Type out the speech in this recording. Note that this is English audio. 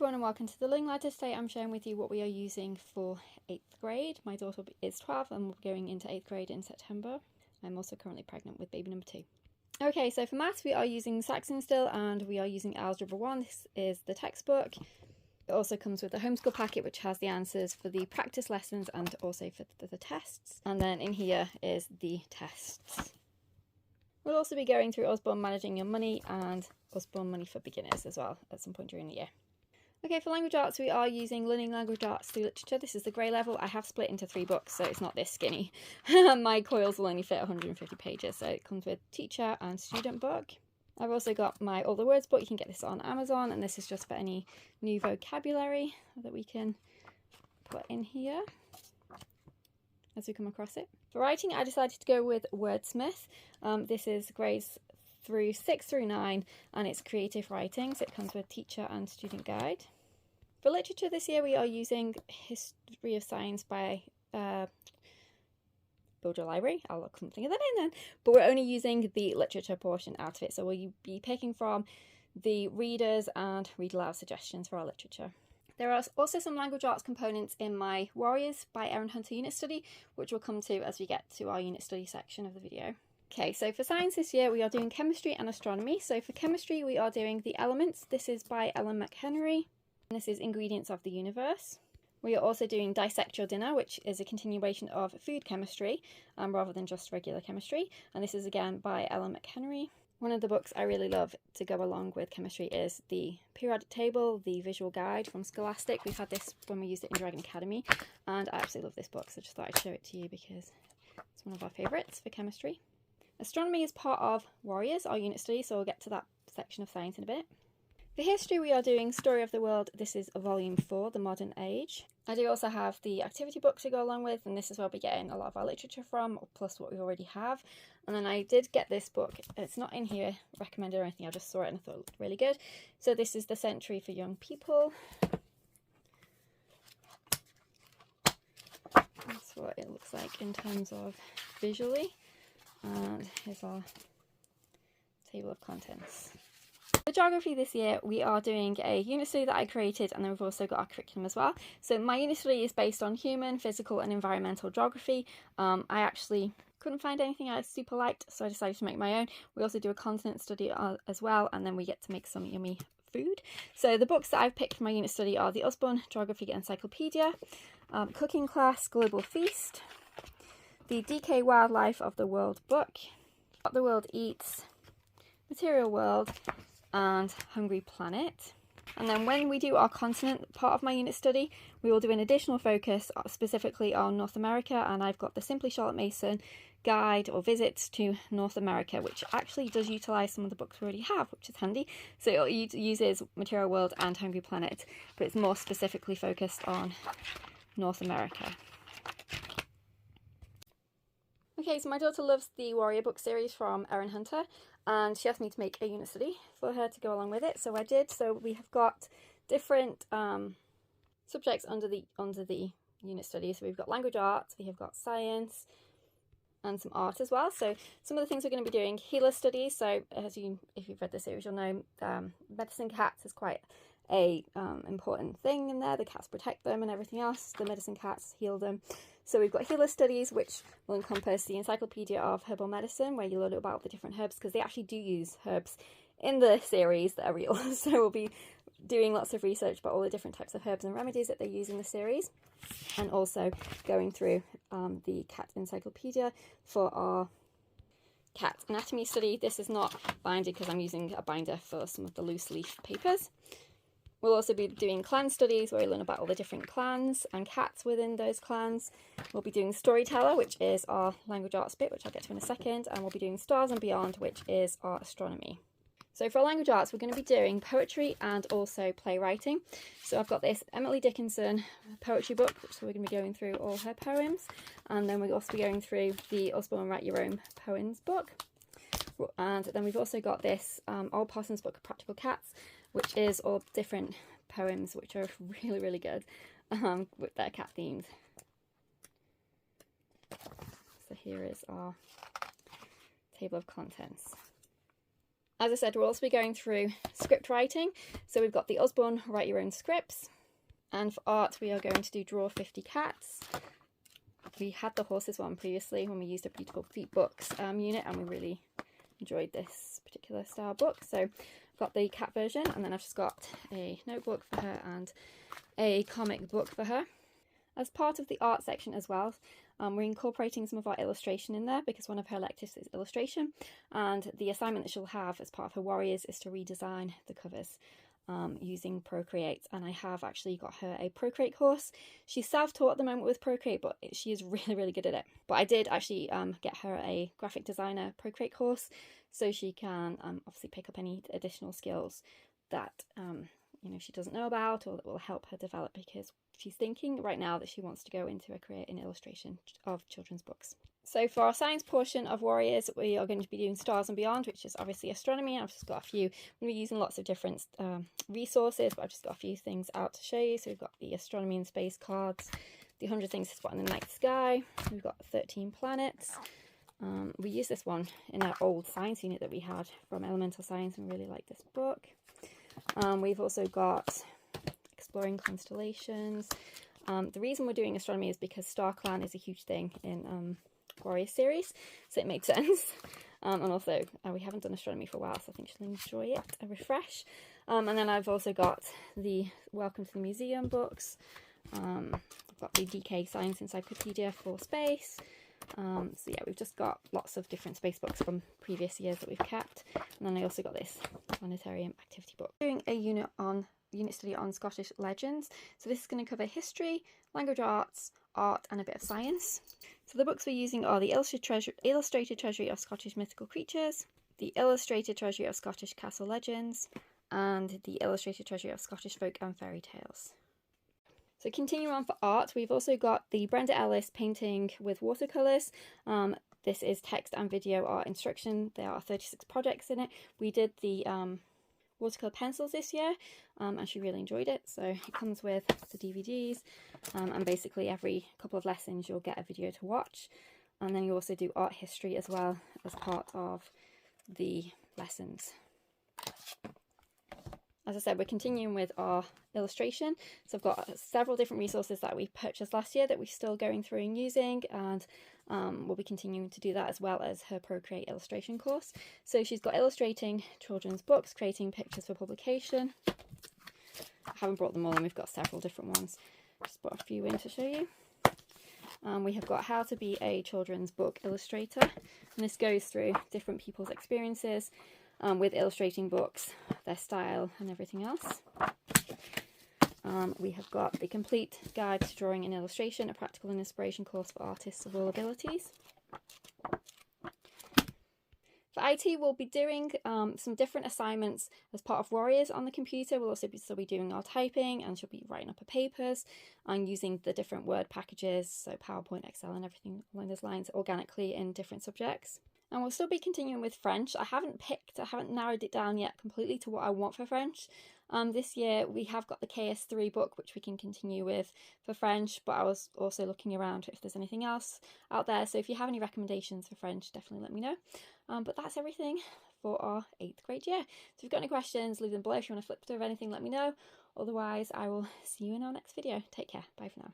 everyone and welcome to the Learning Ladder. Today I'm sharing with you what we are using for 8th grade. My daughter is 12 and we're going into 8th grade in September. I'm also currently pregnant with baby number 2. Okay, so for maths we are using Saxon still and we are using Algebra 1. This is the textbook. It also comes with a homeschool packet which has the answers for the practice lessons and also for the tests. And then in here is the tests. We'll also be going through Osborne Managing Your Money and Osborne Money for Beginners as well at some point during the year. Okay, for language arts we are using Learning Language Arts through Literature. This is the grey level. I have split into 3 books so it's not this skinny. My coils will only fit 150 pages, so it comes with teacher and student book. I've also got my All the Words book. You can get this on Amazon, and this is just for any new vocabulary that we can put in here as we come across it. For writing, I decided to go with Wordsmith. This is grades through 6 through 9, and it's creative writing, so it comes with teacher and student guide. For literature this year, we are using History of Science by Build Your Library. I'll look something of that in then. But we're only using the literature portion out of it, so we'll be picking from the readers and read aloud suggestions for our literature. There are also some language arts components in my Warriors by Erin Hunter unit study, which we'll come to as we get to our unit study section of the video. Okay, so for science this year we are doing chemistry and astronomy. So for chemistry we are doing The Elements. This is by Ellen McHenry. And this is Ingredients of the Universe. We are also doing Dissect Your Dinner, which is a continuation of food chemistry rather than just regular chemistry. And this is again by Ellen McHenry. One of the books I really love to go along with chemistry is the periodic table, the visual guide from Scholastic. We've had this when we used it in Dragon Academy, and I absolutely love this book, so I just thought I'd show it to you because it's one of our favourites for chemistry. Astronomy is part of Warriors, our unit study, so we'll get to that section of science in a bit. For history we are doing Story of the World. This is volume 4, The Modern Age. I do also have the activity book to go along with, and this is where we'll be getting a lot of our literature from, plus what we already have. And then I did get this book. It's not in here recommended or anything, I just saw it and I thought it looked really good. So this is The Century for Young People. That's what it looks like in terms of visually. And here's our table of contents. For geography this year we are doing a unit study that I created, and then we've also got our curriculum as well. So my unit study is based on human, physical and environmental geography. I actually couldn't find anything I super liked, so I decided to make my own. We also do a continent study as well, and then we get to make some yummy food. So the books that I've picked for my unit study are the Osborne Geography Encyclopedia, Cooking Class Global Feast, the DK Wildlife of the World book, What the World Eats, Material World, and Hungry Planet. And then when we do our continent part of my unit study, we will do an additional focus specifically on North America, and I've got the Simply Charlotte Mason guide or visits to North America, which actually does utilise some of the books we already have, which is handy. So it uses Material World and Hungry Planet, but it's more specifically focused on North America. Okay, so my daughter loves the Warrior book series from Erin Hunter, and she asked me to make a unit study for her to go along with it, so I did. So we have got different subjects under the unit study. So we've got language arts, we have got science, and some art as well. So some of the things we're going to be doing: healer studies. So if you've read the series, you'll know medicine cats is quite a important thing in there. The cats protect them and everything else. The medicine cats heal them. So we've got healer studies, which will encompass the Encyclopedia of Herbal Medicine, where you learn about the different herbs, because they actually do use herbs in the series that are real. So we'll be doing lots of research about all the different types of herbs and remedies that they use in the series, and also going through the cat encyclopedia for our cat anatomy study. This is not binded because I'm using a binder for some of the loose leaf papers. We'll also be doing clan studies, where we learn about all the different clans and cats within those clans. We'll be doing Storyteller, which is our language arts bit, which I'll get to in a second, and we'll be doing Stars and Beyond, which is our astronomy. So for our language arts, we're going to be doing poetry and also playwriting. So I've got this Emily Dickinson poetry book, so we're going to be going through all her poems, and then we'll also be going through the Osborne Write Your Own Poems book. And then we've also got this Old Parsons book of Practical Cats, which is all different poems which are really, really good with their cat themes. So here is our table of contents. As I said, we'll also be going through script writing. So we've got the Usborne Write Your Own Scripts. And for art, we are going to do Draw 50 Cats. We had the horses one previously when we used a Beautiful Feet Books unit, and we really enjoyed this particular style book. So I've got the cat version, and then I've just got a notebook for her and a comic book for her. As part of the art section as well, we're incorporating some of our illustration in there because one of her electives is illustration, and the assignment that she'll have as part of her Warriors is to redesign the covers using Procreate. And I have actually got her a Procreate course. She's self-taught at the moment with Procreate, but she is really good at it. But I did actually get her a graphic designer Procreate course, so she can obviously pick up any additional skills that you know, she doesn't know about, or that will help her develop, because she's thinking right now that she wants to go into a career in illustration of children's books. So for our science portion of Warriors, we are going to be doing Stars and Beyond, which is obviously astronomy. I've just got a few. I'm going to be using lots of different resources, but I've just got a few things out to show you. So we've got the astronomy and space cards, the 100 things to spot in the night sky. We've got 13 planets. We used this one in our old science unit that we had from elemental science, and really like this book. We've also got Exploring Constellations. The reason we're doing astronomy is because StarClan is a huge thing in Warrior series, so it makes sense. And also we haven't done astronomy for a while, so I think she'll enjoy it, a refresh. And then I've also got the Welcome to the Museum books. I've got the DK Science Encyclopedia for space. So yeah, we've just got lots of different space books from previous years that we've kept. And then I also got this planetarium activity book. Doing a unit study on Scottish legends. So this is going to cover history, language arts, art, and a bit of science. So the books we're using are the Illustrated Treasury of Scottish Mythical Creatures, the Illustrated Treasury of Scottish Castle Legends, and the Illustrated Treasury of Scottish Folk and Fairy Tales. So continuing on for art, we've also got the Brenda Ellis painting with watercolours. This is text and video art instruction. There are 36 projects in it. We did the watercolour pencils this year, and she really enjoyed it. So it comes with the DVDs, and basically every couple of lessons you'll get a video to watch. And then you also do art history as well as part of the lessons. As I said, we're continuing with our illustration. So I've got several different resources that we purchased last year that we're still going through and using, and we'll be continuing to do that, as well as her Procreate illustration course. So she's got illustrating children's books, creating pictures for publication. I haven't brought them all in, we've got several different ones. Just brought a few in to show you. We have got how to be a children's book illustrator, and this goes through different people's experiences with illustrating books, their style and everything else. We have got the complete guide to drawing and illustration, a practical and inspiration course for artists of all abilities. For IT, we'll be doing some different assignments as part of Warriors on the computer. We'll also still be doing our typing, and she'll be writing up her papers and using the different Word packages, so PowerPoint, Excel and everything along those lines, organically in different subjects. And we'll still be continuing with French. I haven't narrowed it down yet completely to what I want for French. This year we have got the KS3 book, which we can continue with for French, but I was also looking around if there's anything else out there. So if you have any recommendations for French, definitely let me know. But that's everything for our 8th grade year. So if you've got any questions, leave them below. If you want to flip through anything, let me know. Otherwise, I will see you in our next video. Take care. Bye for now.